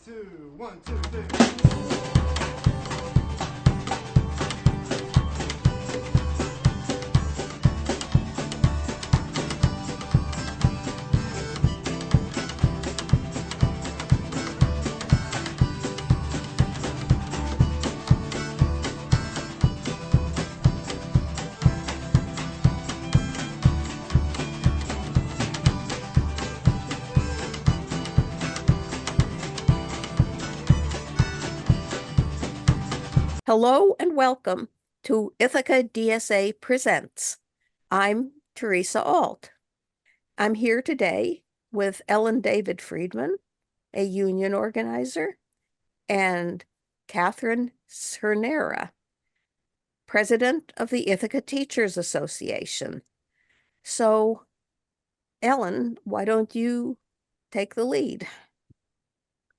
two, one, two, three. Hello and welcome to Ithaca DSA Presents. I'm Teresa Alt. I'm here today with Ellen David Friedman, a union organizer, and Catherine Cernera, president of the Ithaca Teachers Association. So, Ellen, why don't you take the lead?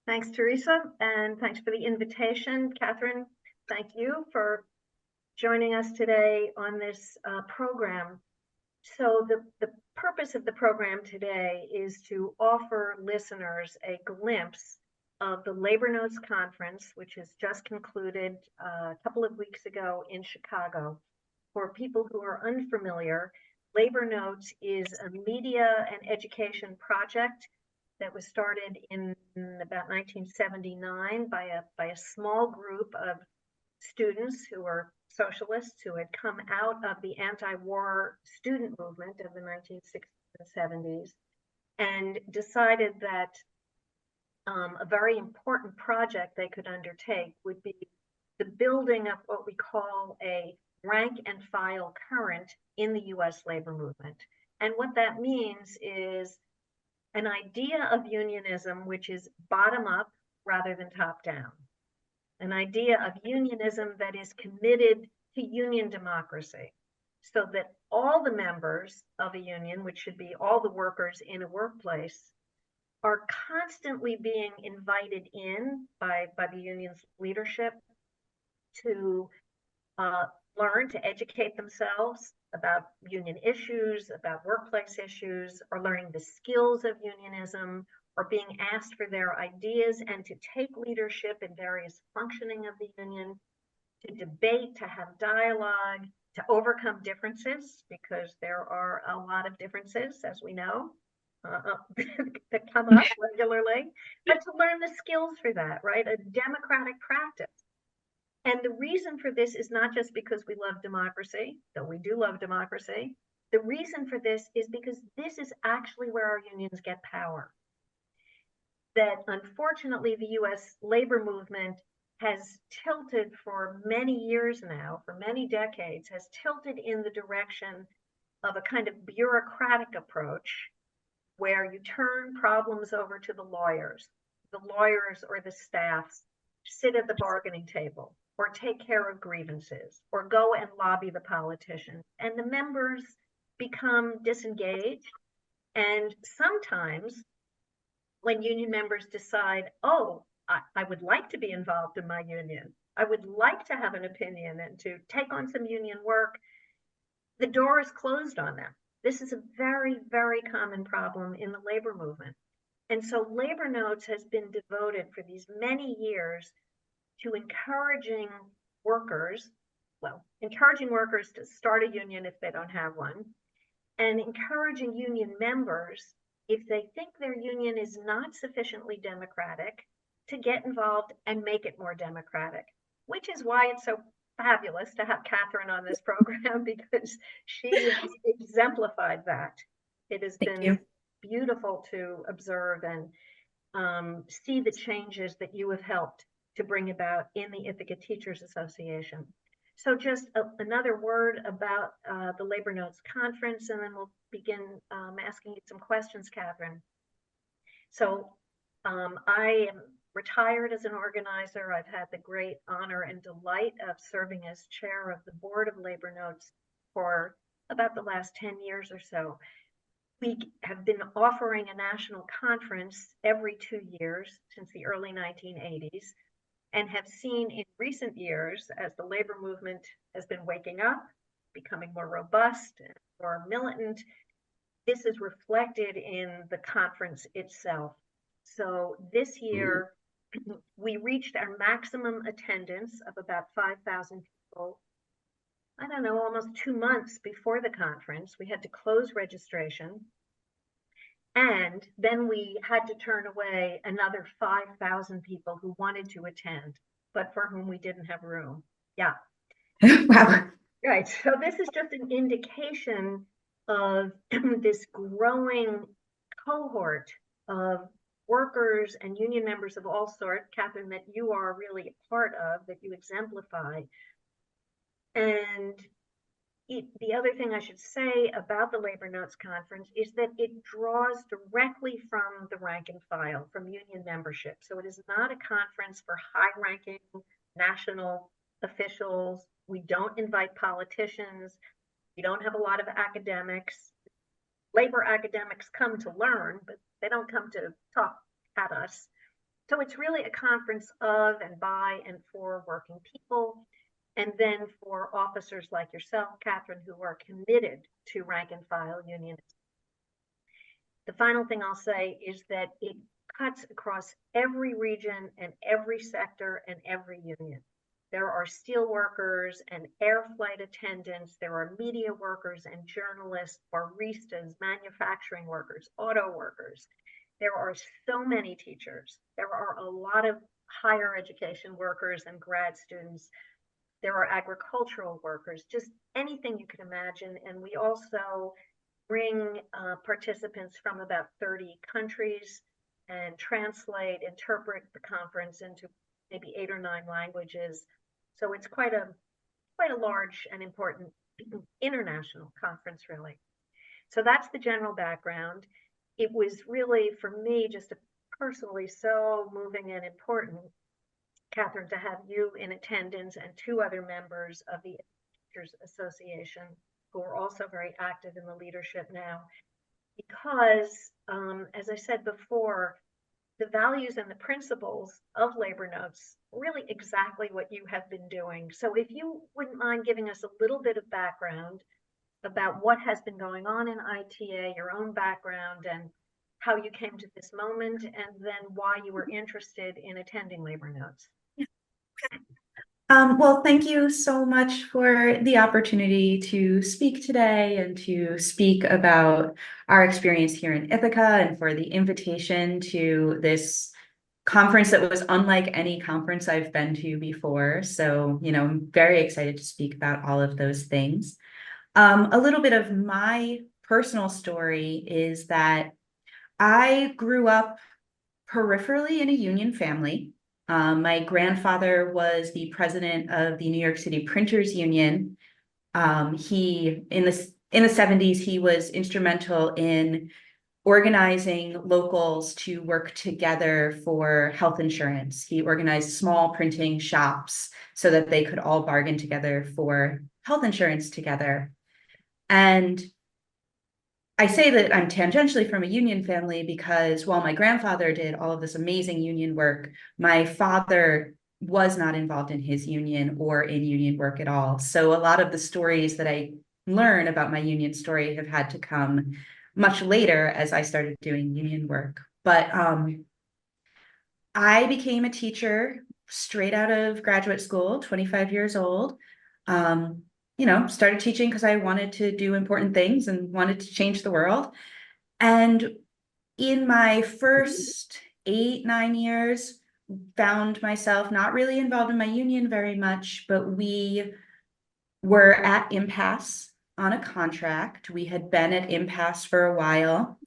Thanks, Teresa, and thanks for the invitation. Catherine, thank you for joining us today on this program. So the purpose of the program today is to offer listeners a glimpse of the Labor Notes Conference, which has just concluded a couple of weeks ago in Chicago. For people who are unfamiliar, Labor Notes is a media and education project that was started in about 1979 by a small group of students who were socialists who had come out of the anti-war student movement of the 1960s and 70s and decided that a very important project they could undertake would be the building of what we call a rank and file current in the US labor movement. And what that means is an idea of unionism which is bottom up rather than top down, an idea of unionism that is committed to union democracy, so that all the members of a union, which should be all the workers in a workplace, are constantly being invited in by the union's leadership to learn, to educate themselves about union issues, about workplace issues, or learning the skills of unionism, or being asked for their ideas and to take leadership in various functioning of the union, to debate, to have dialogue, to overcome differences, because there are a lot of differences, as we know, that come up regularly, but to learn the skills for that, right? A democratic practice. And the reason for this is not just because we love democracy, though we do love democracy. The reason for this is because this is actually where our unions get power. That unfortunately, the US labor movement has tilted for many years now, for many decades, has tilted in the direction of a kind of bureaucratic approach where you turn problems over to the lawyers or the staffs sit at the bargaining table or take care of grievances or go and lobby the politicians. And the members become disengaged. And sometimes when union members decide, oh, I would like to be involved in my union, I would like to have an opinion and to take on some union work, the door is closed on them. This is a very, very common problem in the labor movement. And so Labor Notes has been devoted for these many years to encouraging workers to start a union if they don't have one, and encouraging union members, if they think their union is not sufficiently democratic, to get involved and make it more democratic, which is why it's so fabulous to have Catherine on this program, because she has exemplified that. It has been beautiful to observe and see the changes that you have helped to bring about in the Ithaca Teachers Association. So just another word about the Labor Notes Conference, and then we'll begin asking you some questions, Catherine. So I am retired as an organizer. I've had the great honor and delight of serving as chair of the board of Labor Notes for about the last 10 years or so. We have been offering a national conference every 2 years since the early 1980s, and have seen in recent years, as the labor movement has been waking up, becoming more robust and more militant, this is reflected in the conference itself. So this year, we reached our maximum attendance of about 5,000 people. I don't know, almost 2 months before the conference. We had to close registration. And then we had to turn away another 5,000 people who wanted to attend, but for whom we didn't have room. Yeah. Wow. Right. So this is just an indication of this growing cohort of workers and union members of all sorts, Catherine, that you are really a part of, that you exemplify. And the other thing I should say about the Labor Notes Conference is that it draws directly from the rank and file, from union membership. So it is not a conference for high-ranking national officials. We don't invite politicians. We don't have a lot of academics. Labor academics come to learn, but they don't come to talk at us. So it's really a conference of and by and for working people. And then for officers like yourself, Catherine, who are committed to rank and file unionism. The final thing I'll say is that it cuts across every region and every sector and every union. There are steel workers and air flight attendants. There are media workers and journalists, baristas, manufacturing workers, auto workers. There are so many teachers. There are a lot of higher education workers and grad students. There are agricultural workers, just anything you can imagine. And we also bring participants from about 30 countries and translate, interpret the conference into maybe 8 or 9 languages. So it's quite a large and important international conference, really. So that's the general background. It was really, for me, just personally so moving and important, Catherine, to have you in attendance and 2 other members of the Teachers Association who are also very active in the leadership now, because as I said before, the values and the principles of Labor Notes really exactly what you have been doing. So if you wouldn't mind giving us a little bit of background about what has been going on in ITA, your own background, and how you came to this moment, and then why you were interested in attending Labor Notes. Well, thank you so much for the opportunity to speak today and to speak about our experience here in Ithaca, and for the invitation to this conference that was unlike any conference I've been to before. So, I'm very excited to speak about all of those things. A little bit of my personal story is that I grew up peripherally in a union family. My grandfather was the president of the New York City Printers Union. He, in the 70s, he was instrumental in organizing locals to work together for health insurance. He organized small printing shops so that they could all bargain together for health insurance together. And I say that I'm tangentially from a union family because while my grandfather did all of this amazing union work, my father was not involved in his union or in union work at all. So a lot of the stories that I learn about my union story have had to come much later as I started doing union work. But I became a teacher straight out of graduate school, 25 years old. Started teaching because I wanted to do important things and wanted to change the world. And in my first 8, 9 years, found myself not really involved in my union very much, but we were at impasse on a contract. We had been at impasse for a while.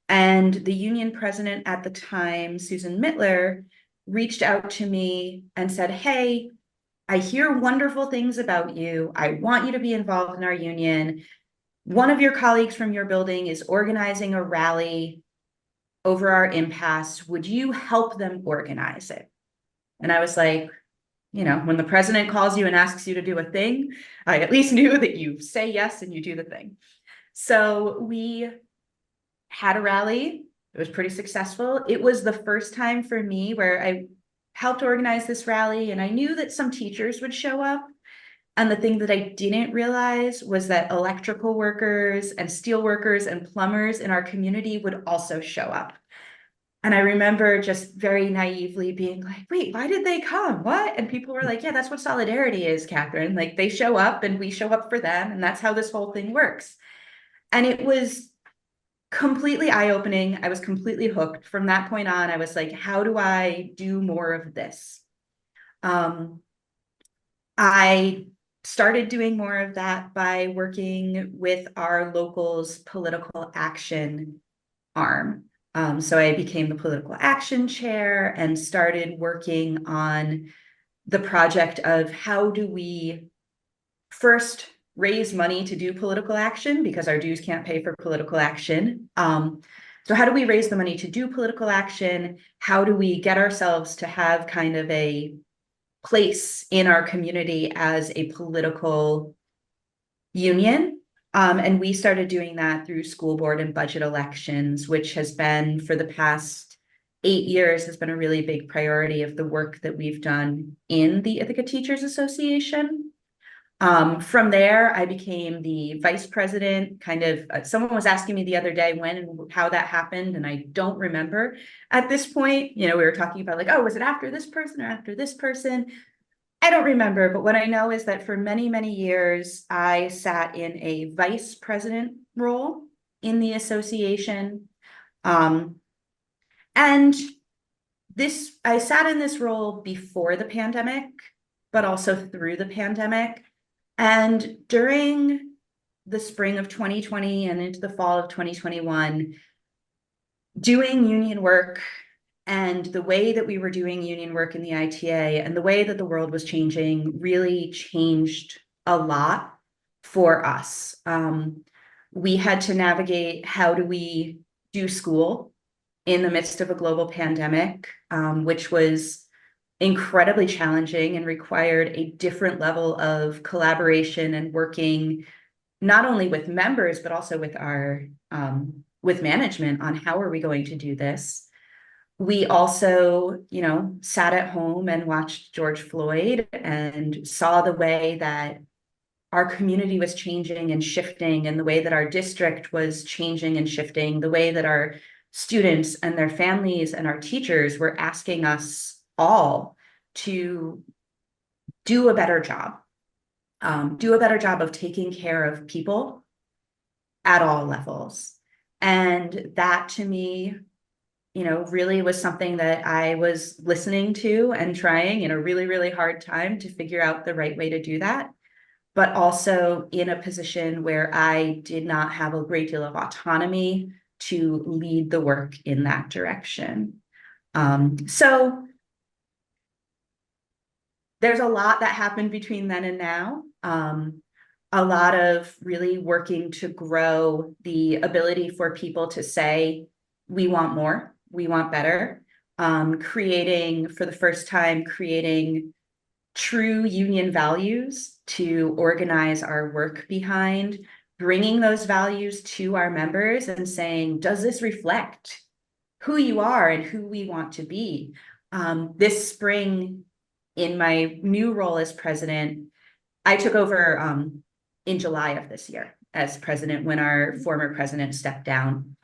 And the union president at the time, Susan Mittler, reached out to me and said, "Hey, I hear wonderful things about you. I want you to be involved in our union. One of your colleagues from your building is organizing a rally over our impasse. Would you help them organize it?" And I was like, when the president calls you and asks you to do a thing, I at least knew that you say yes and you do the thing. So we had a rally. It was pretty successful. It was the first time for me where I helped organize this rally, and I knew that some teachers would show up. And the thing that I didn't realize was that electrical workers and steel workers and plumbers in our community would also show up. And I remember just very naively being like, wait, why did they come? What? And people were like, yeah, that's what solidarity is, Catherine. Like they show up and we show up for them. And that's how this whole thing works. And it was completely eye-opening. I was completely hooked. From that point on, I was like, how do I do more of this? I started doing more of that by working with our local's political action arm. So I became the political action chair and started working on the project of how do we first raise money to do political action because our dues can't pay for political action. So how do we raise the money to do political action? How do we get ourselves to have kind of a place in our community as a political union? And we started doing that through school board and budget elections, which has been for the past 8 years has been a really big priority of the work that we've done in the Ithaca Teachers Association. From there, I became the vice president. Kind of, someone was asking me the other day when and how that happened, and I don't remember at this point. You know, we were talking about like, oh, was it after this person or after this person? I don't remember, but what I know is that for many, many years, I sat in a vice president role in the association. And I sat in this role before the pandemic, but also through the pandemic. And during the spring of 2020 and into the fall of 2021, doing union work and the way that we were doing union work in the ITA and the way that the world was changing really changed a lot for us. We had to navigate how do we do school in the midst of a global pandemic, which was incredibly challenging and required a different level of collaboration and working not only with members, but also with our with management on how are we going to do this. We also, you know, sat at home and watched George Floyd and saw the way that our community was changing and shifting, and the way that our district was changing and shifting, the way that our students and their families and our teachers were asking us all to do a better job, of taking care of people at all levels. And that to me, you know, really was something that I was listening to and trying in a really, really hard time to figure out the right way to do that, but also in a position where I did not have a great deal of autonomy to lead the work in that direction. So there's a lot that happened between then and now. A lot of really working to grow the ability for people to say, we want more, we want better. Creating, for the first time, creating true union values to organize our work behind, bringing those values to our members and saying, does this reflect who you are and who we want to be? This spring, in my new role as president, I took over in July of this year as president when our former president stepped down.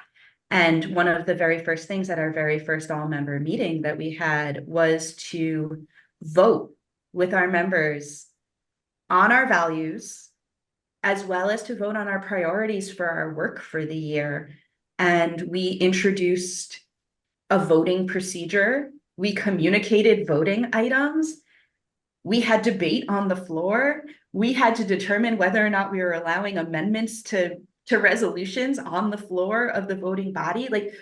And one of the very first things at our very first all-member meeting that we had was to vote with our members on our values, as well as to vote on our priorities for our work for the year. And we introduced a voting procedure. We communicated voting items. We had debate on the floor. We had to determine whether or not we were allowing amendments to resolutions on the floor of the voting body. Like,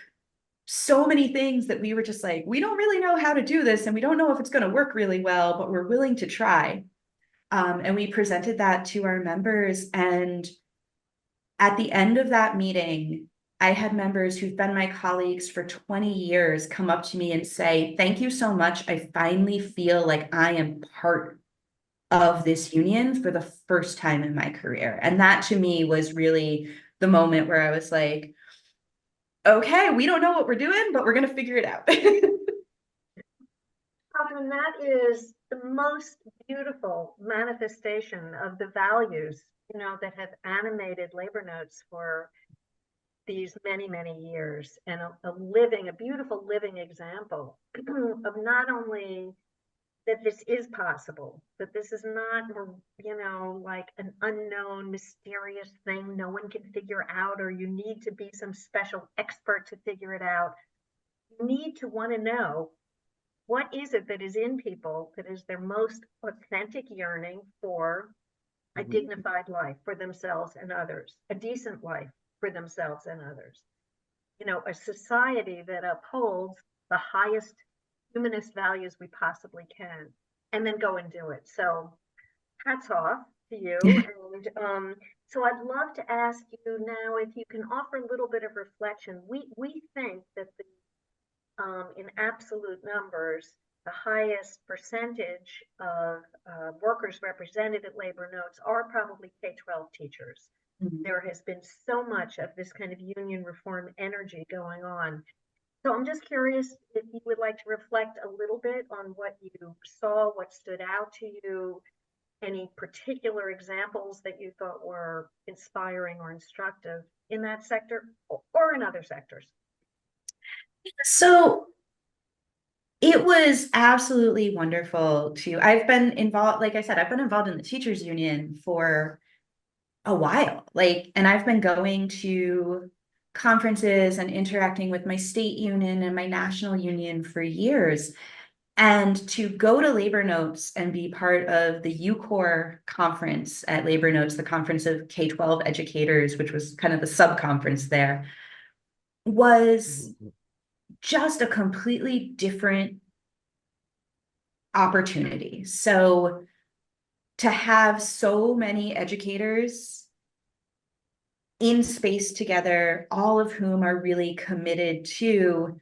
so many things that we were just like, we don't really know how to do this and we don't know if it's going to work really well, but we're willing to try. And we presented that to our members. And at the end of that meeting, I had members who've been my colleagues for 20 years come up to me and say, thank you so much. I finally feel like I am part of this union for the first time in my career. And that to me was really the moment where I was like, okay, we don't know what we're doing, but we're going to figure it out. Catherine, that is the most beautiful manifestation of the values, you know, that have animated labor notes for these many, many years, and a beautiful living example of not only that this is possible, that this is not, like an unknown, mysterious thing no one can figure out, or you need to be some special expert to figure it out. You need to want to know what is it that is in people that is their most authentic yearning for a dignified life for themselves and others, a decent life for themselves and others. A society that upholds the highest humanist values we possibly can, and then go and do it. So hats off to you. And so I'd love to ask you now if you can offer a little bit of reflection. We think that in absolute numbers, the highest percentage of workers represented at labor notes are probably K-12 teachers. Mhm. There has been so much of this kind of union reform energy going on. So I'm just curious if you would like to reflect a little bit on what you saw, what stood out to you, any particular examples that you thought were inspiring or instructive in that sector or in other sectors. So it was absolutely wonderful I've been involved, like I said, I've been involved in the teachers union for a while, and I've been going to conferences and interacting with my state union and my national union for years. And to go to Labor Notes and be part of the UCOR conference at Labor Notes, the Conference of K-12 Educators, which was kind of the sub-conference there, was just a completely different opportunity. So to have so many educators in space together, all of whom are really committed to,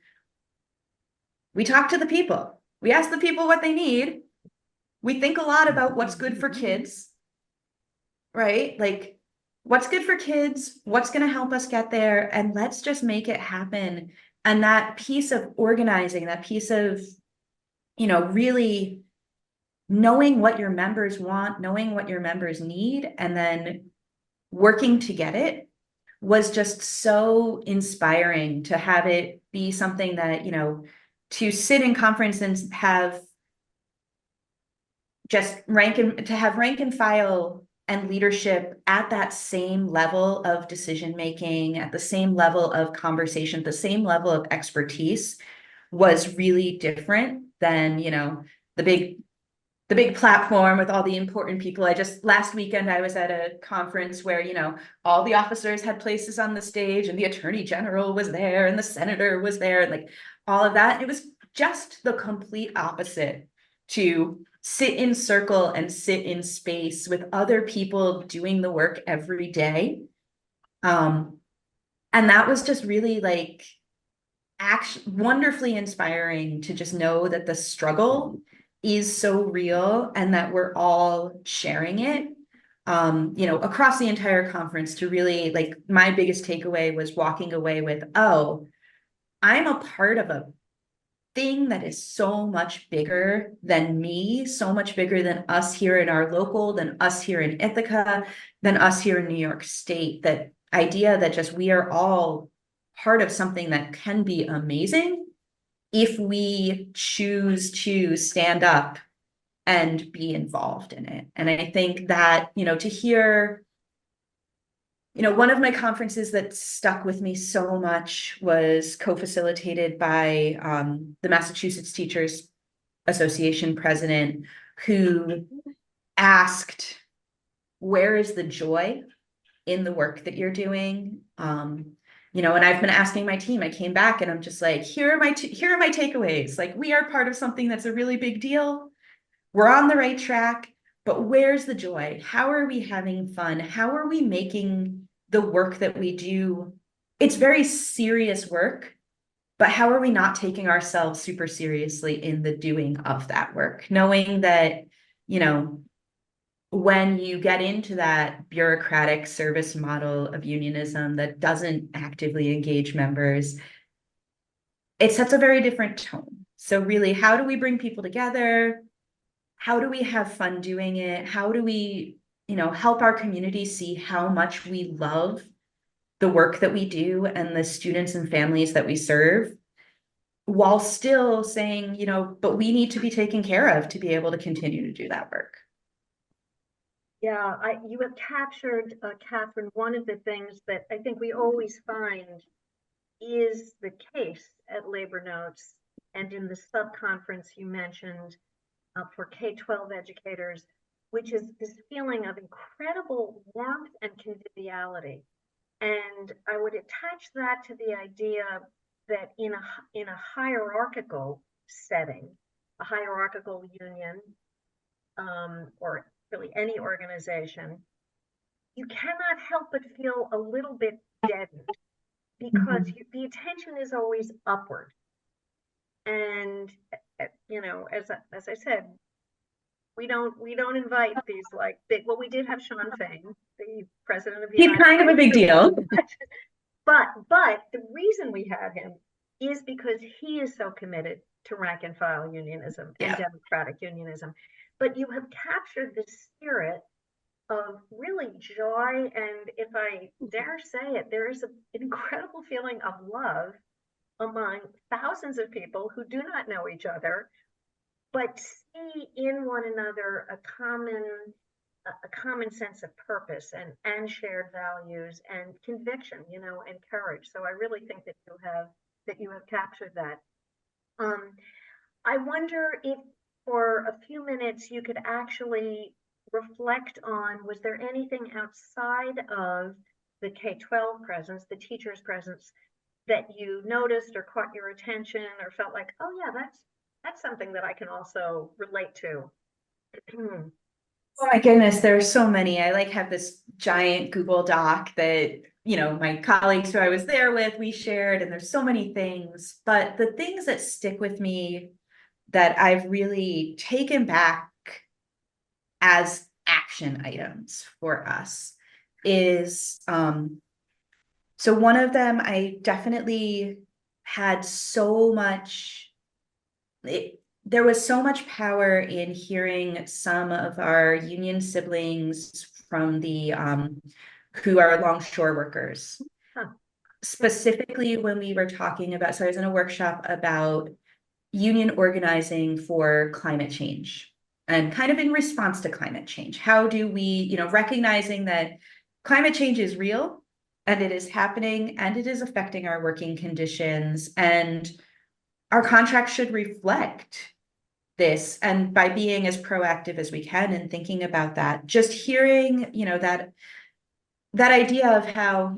we talk to the people, we ask the people what they need, we think a lot about what's good for kids, right? Like, what's good for kids, what's going to help us get there, and let's just make it happen. And that piece of organizing, that piece of, really knowing what your members want, knowing what your members need, and then working to get it was just so inspiring to have it be something that, to sit in conference and have just rank and file and leadership at that same level of decision making, at the same level of conversation, the same level of expertise was really different than, the big platform with all the important people. Last weekend, I was at a conference where, all the officers had places on the stage and the attorney general was there and the senator was there, and like all of that. It was just the complete opposite to sit in circle and sit in space with other people doing the work every day. And that was just really wonderfully inspiring to just know that the struggle is so real and that we're all sharing it, across the entire conference. To really, my biggest takeaway was walking away with, oh, I'm a part of a thing that is so much bigger than me, so much bigger than us here in our local, than us here in Ithaca, than us here in New York State. That idea that just we are all part of something that can be amazing if we choose to stand up and be involved in it. And I think that, to hear, one of my conferences that stuck with me so much was co-facilitated by the Massachusetts Teachers Association president, who asked, where is the joy in the work that you're doing? And I've been asking my team. I came back and I'm just like, here are my takeaways. Like, we are part of something that's a really big deal. We're on the right track, but where's the joy? How are we having fun? How are we making the work that we do? It's very serious work, but how are we not taking ourselves super seriously in the doing of that work? Knowing that, when you get into that bureaucratic service model of unionism that doesn't actively engage members, it sets a very different tone. So really, how do we bring people together? How do we have fun doing it? How do we, help our community see how much we love the work that we do and the students and families that we serve, while still saying, but we need to be taken care of to be able to continue to do that work. Yeah, you have captured, Catherine, one of the things that I think we always find is the case at Labor Notes and in the sub-conference you mentioned for K-12 educators, which is this feeling of incredible warmth and conviviality. And I would attach that to the idea that in a hierarchical setting, a hierarchical union, or really any organization, you cannot help but feel a little bit deadened because the attention is always upward. And as I said, we don't invite these like big. Well, we did have Sean Fain, the president of the He's United kind of a big deal. But the reason we had him is because he is so committed to rank and file unionism and democratic unionism. But you have captured the spirit of really joy, and if I dare say it, there is an incredible feeling of love among thousands of people who do not know each other, but see in one another a common sense of purpose and shared values and conviction, and courage. So I really think that you have captured that. I wonder if for a few minutes you could actually reflect on, was there anything outside of the K-12 presence, the teacher's presence, that you noticed or caught your attention or felt like, oh yeah, that's something that I can also relate to? Oh my goodness, there are so many. I have this giant Google Doc that, my colleagues who I was there with, we shared, and there's so many things. But the things that stick with me that I've really taken back as action items for us is, so one of them, I definitely had so much, there was so much power in hearing some of our union siblings from the who are longshore workers. Huh. Specifically when we were talking about, so I was in a workshop about union organizing for climate change and kind of in response to climate change. How do we, recognizing that climate change is real and it is happening and it is affecting our working conditions, and our contracts should reflect this, and by being as proactive as we can and thinking about that, just hearing, that idea of how,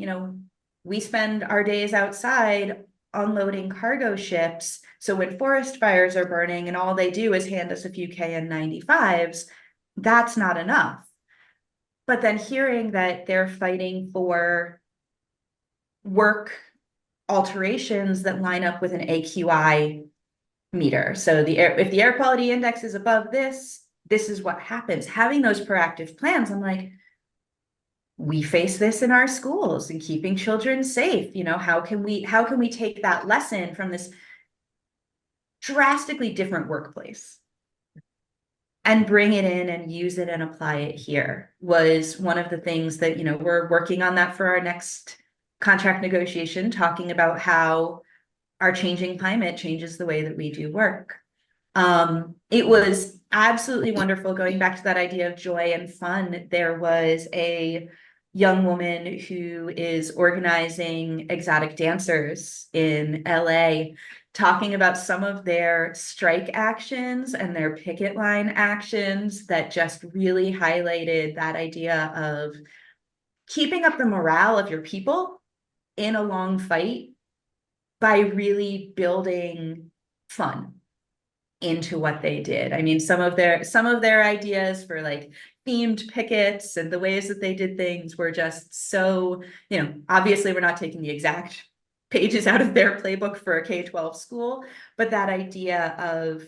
we spend our days outside unloading cargo ships. So when forest fires are burning and all they do is hand us a few KN95s, that's not enough. But then hearing that they're fighting for work alterations that line up with an AQI meter. So if the air quality index is above this is what happens. Having those proactive plans, I'm like, we face this in our schools and keeping children safe. How can we take that lesson from this drastically different workplace and bring it in and use it and apply it here? Was one of the things that, we're working on that for our next contract negotiation, talking about how our changing climate changes the way that we do work. It was absolutely wonderful going back to that idea of joy and fun. There was a young woman who is organizing exotic dancers in LA, talking about some of their strike actions and their picket line actions that just really highlighted that idea of keeping up the morale of your people in a long fight by really building fun into what they did. I mean, some of their ideas for themed pickets and the ways that they did things were just so, obviously we're not taking the exact pages out of their playbook for a K-12 school, but that idea of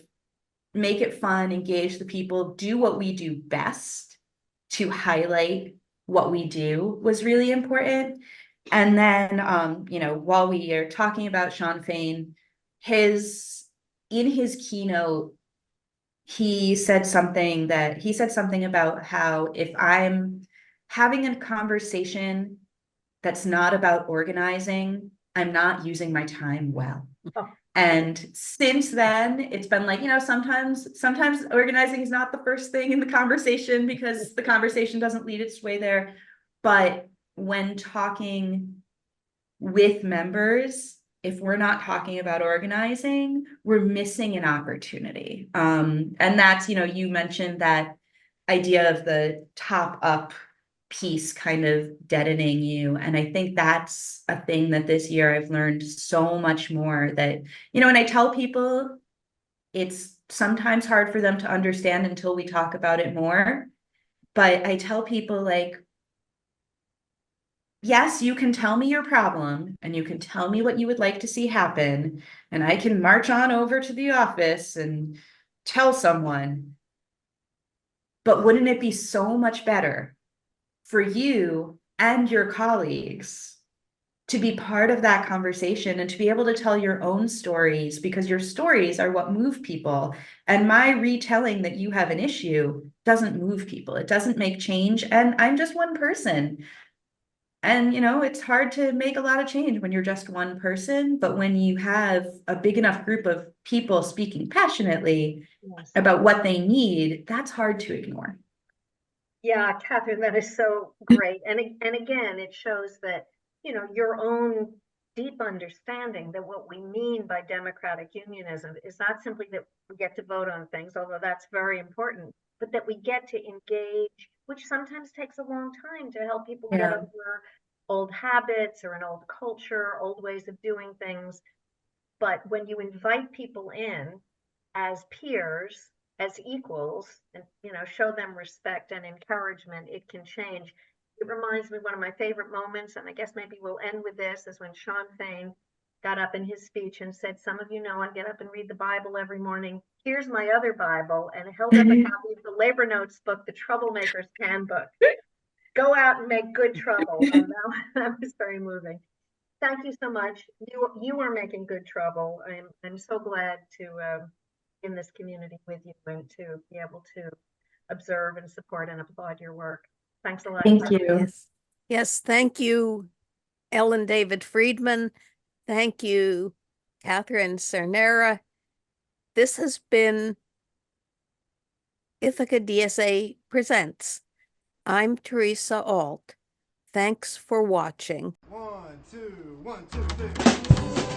make it fun, engage the people, do what we do best to highlight what we do was really important. And then, while we are talking about Sean Fain, in his keynote, he said something about how if I'm having a conversation that's not about organizing, I'm not using my time well. Oh. And since then, it's been like, sometimes organizing is not the first thing in the conversation because the conversation doesn't lead its way there. But when talking with members, if we're not talking about organizing, we're missing an opportunity. And that's, you mentioned that idea of the top up piece kind of deadening you. And I think that's a thing that this year I've learned so much more that, and I tell people it's sometimes hard for them to understand until we talk about it more. But I tell people, like, yes, you can tell me your problem and you can tell me what you would like to see happen. And I can march on over to the office and tell someone. But wouldn't it be so much better for you and your colleagues to be part of that conversation and to be able to tell your own stories, because your stories are what move people. And my retelling that you have an issue doesn't move people. It doesn't make change. And I'm just one person. And, it's hard to make a lot of change when you're just one person. But when you have a big enough group of people speaking passionately Yes. about what they need, that's hard to ignore. Yeah, Catherine, that is so great. And again, it shows that, your own deep understanding that what we mean by democratic unionism is not simply that we get to vote on things, although that's very important, but that we get to engage, which sometimes takes a long time to help people get over old habits or an old culture, old ways of doing things. But when you invite people in as peers, as equals, and show them respect and encouragement, it can change. It reminds me of one of my favorite moments, and I guess maybe we'll end with this, is when Sean Fain got up in his speech and said, some of you know I get up and read the Bible every morning. Here's my other Bible, and held up a copy of the Labor Notes book, The Troublemaker's Handbook. Go out and make good trouble. And that was very moving. Thank you so much. You are making good trouble. I'm so glad to in this community with you and to be able to observe and support and applaud your work. Thanks a lot. Thank you. Yes. Yes, thank you, Ellen David Friedman. Thank you, Catherine Cernera. This has been Ithaca DSA Presents. I'm Teresa Alt. Thanks for watching. 1, 2, 1, 2, 3.